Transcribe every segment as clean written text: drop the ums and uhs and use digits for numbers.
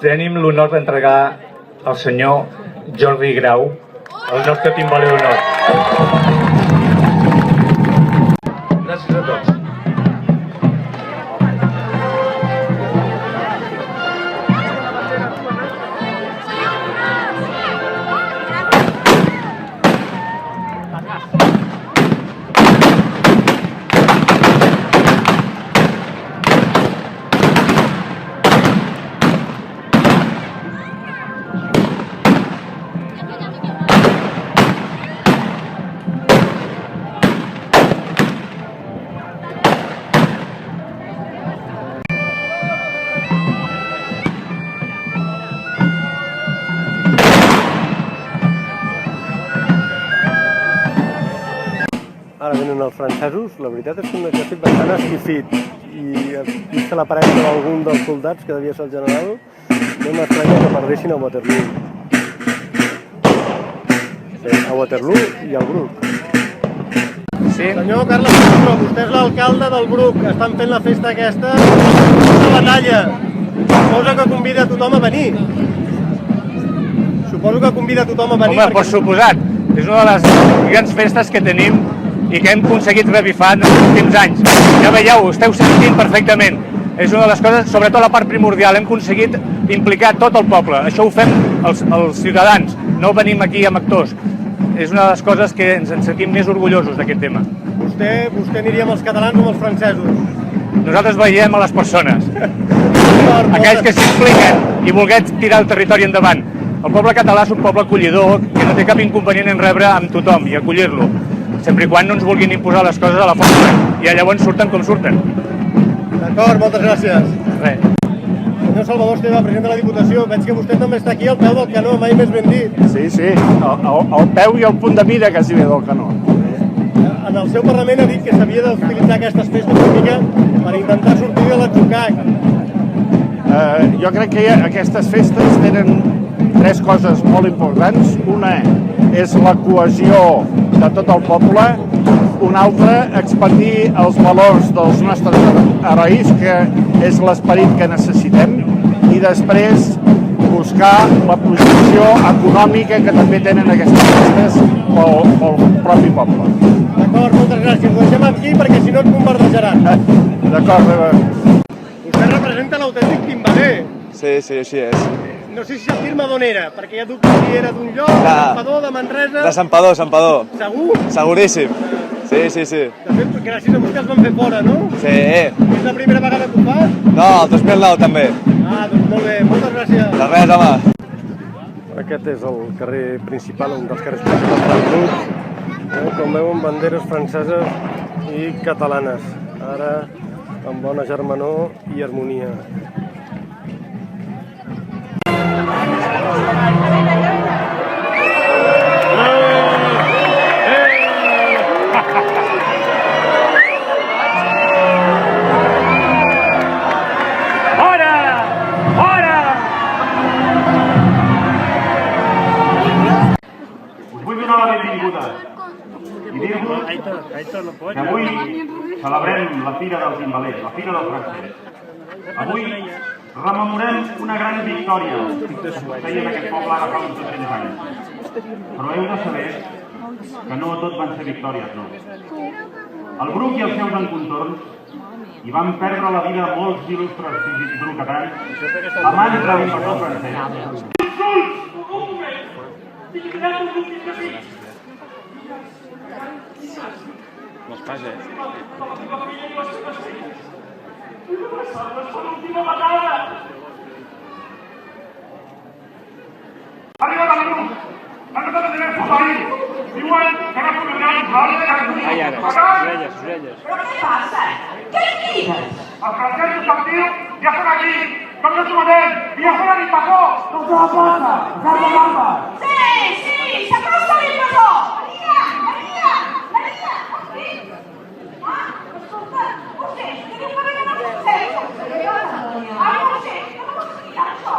tenim l'honor d'entregar al senyor Jordi Grau, el nostre timbaler d'honor. Gràcies a tots. Ara venen els francesos, la veritat és que un exèrcit bastant esquifit i vist la parella d'algun dels soldats, que devia ser el general, no m'estranya que perdessin a Waterloo. A Waterloo i al Bruc. Sí. Senyor Carles Castro, vostè és l'alcalde del Bruc, estan fent la festa aquesta, una batalla. Suposo que convida a tothom a venir. Home, per suposat. És una de les grans festes que tenim i que hem aconseguit revifar en els últims anys. Ja veieu, ho esteu sentint perfectament. És una de les coses, sobretot la part primordial, hem aconseguit implicar tot el poble. Això ho fem els ciutadans, no venim aquí amb actors. És una de les coses que ens en sentim més orgullosos d'aquest tema. Vostè aniria amb els catalans o amb els francesos? Nosaltres veiem a les persones, aquells que s'impliquen i volguem tirar el territori endavant. El poble català és un poble acollidor que no té cap inconvenient en rebre amb tothom i acollir-lo, sempre i quan no ens vulguin imposar les coses a la força, i llavors surten com surten. D'acord, moltes gràcies. Res. Senyor Salvador Esteve, president de la Diputació, veig que vostè també està aquí al peu del canó, mai més ben dit. Sí, el peu i el punt de mira quasi bé del canó. En el seu Parlament ha dit que s'havia d'utilitzar aquestes festes una mica per intentar sortir de l'atzucac. Jo crec que aquestes festes tenen tres coses molt importants. Una és la cohesió de tot el poble, una altra, expandir els valors dels nostres herois, que és l'esperit que necessitem, i després buscar la projecció econòmica que també tenen aquestes festes pel propi poble. D'acord, moltes gràcies. Ho deixem aquí perquè si no ens bombardejaran. D'acord. Vostè representa l'autèntic timbaler. Sí, així és. No sé si afirma d'on era, perquè ja dubto si era d'un lloc, de Santpedor, de Manresa... De Santpedor. Segur? Seguríssim. Sí. De fet, gràcies a vostè els van fer fora, no? Sí. És la primera vegada que ho fas? No, el 2009 també. Doncs molt bé, moltes gràcies. De res, home. Aquest és el carrer principal, un dels carrers principals del Bruc. Com veuen, banderes franceses i catalanes. Ara, amb bona germanor i harmonia. I dir-vos que avui celebrem la Fira del Timbaler, la Fira del Francès. Avui rememorem una gran victòria que feia en aquest poble ara fa uns 200 anys. Però heu de saber que no tot van ser victòries, no. El Bruc i els seus encontorns hi van perdre la vida molts il·lustres brucatans a mans de l'invasor francès. No es passa, Arriba la Bruc! Han de tenir el país! Diuen que no podran parlar ai, ara, orelles. Però què passa? Què crides? Els francesos actius ja són aquí! Com no trobarem! I ja són a l'invasor! Tots a la plaça! Cal de l'arma! Sí, s'acosta l'invasor! Maria! Hosti! Escolta, vostè, que diu que venen els francesos? Vostè, que no pots dir això?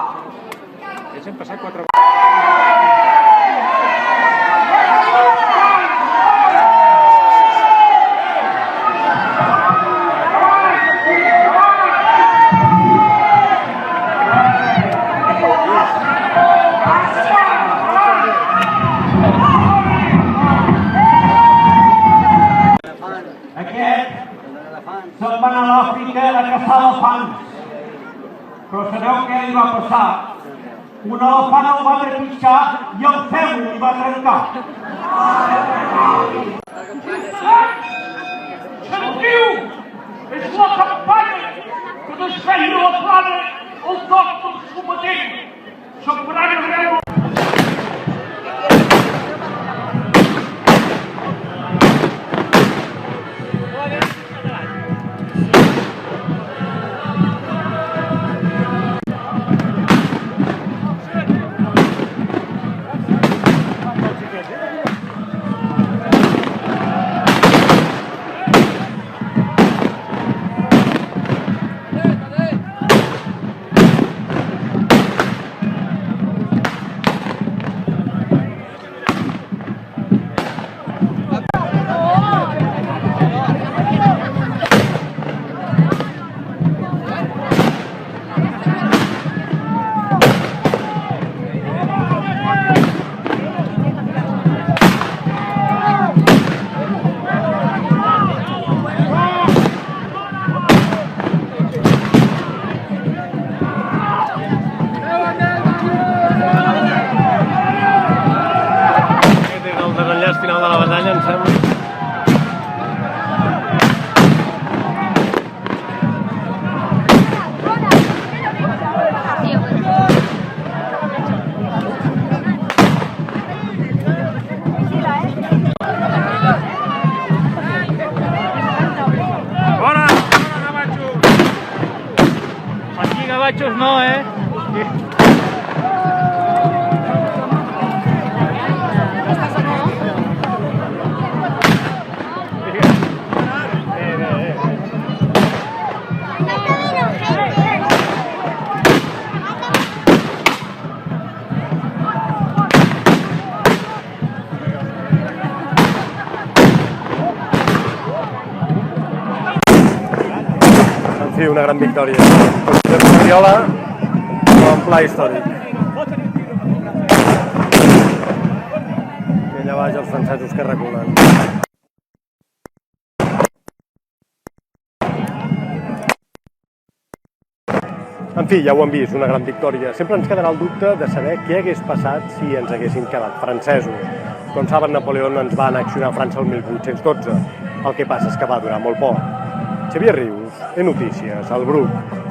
Ens hem passat 4 Aquest se'n va anar a l'Àfrica a caçar elefants. Però sabeu què li va passar? Un elefant el va trepitjar i el fèmur li va trencar. Sentiu? És la campanya que desfeia la plana el toc del sometent. Se'n faran arreu. Final de la batalla, em sembla. Bona, gabachos! Aquí gabachos no, Sí, una gran victòria. Josep Guardiola, en pla històric. I allà baix els francesos que reculen. En fi, ja ho hem vist, una gran victòria. Sempre ens quedarà el dubte de saber què hagués passat si ens haguessin quedat francesos. Com saben, Napoleó ens va annexionar França el 1812. El que passa és que va durar molt poc. Xavier Rius, E-Notícies, el Bruc.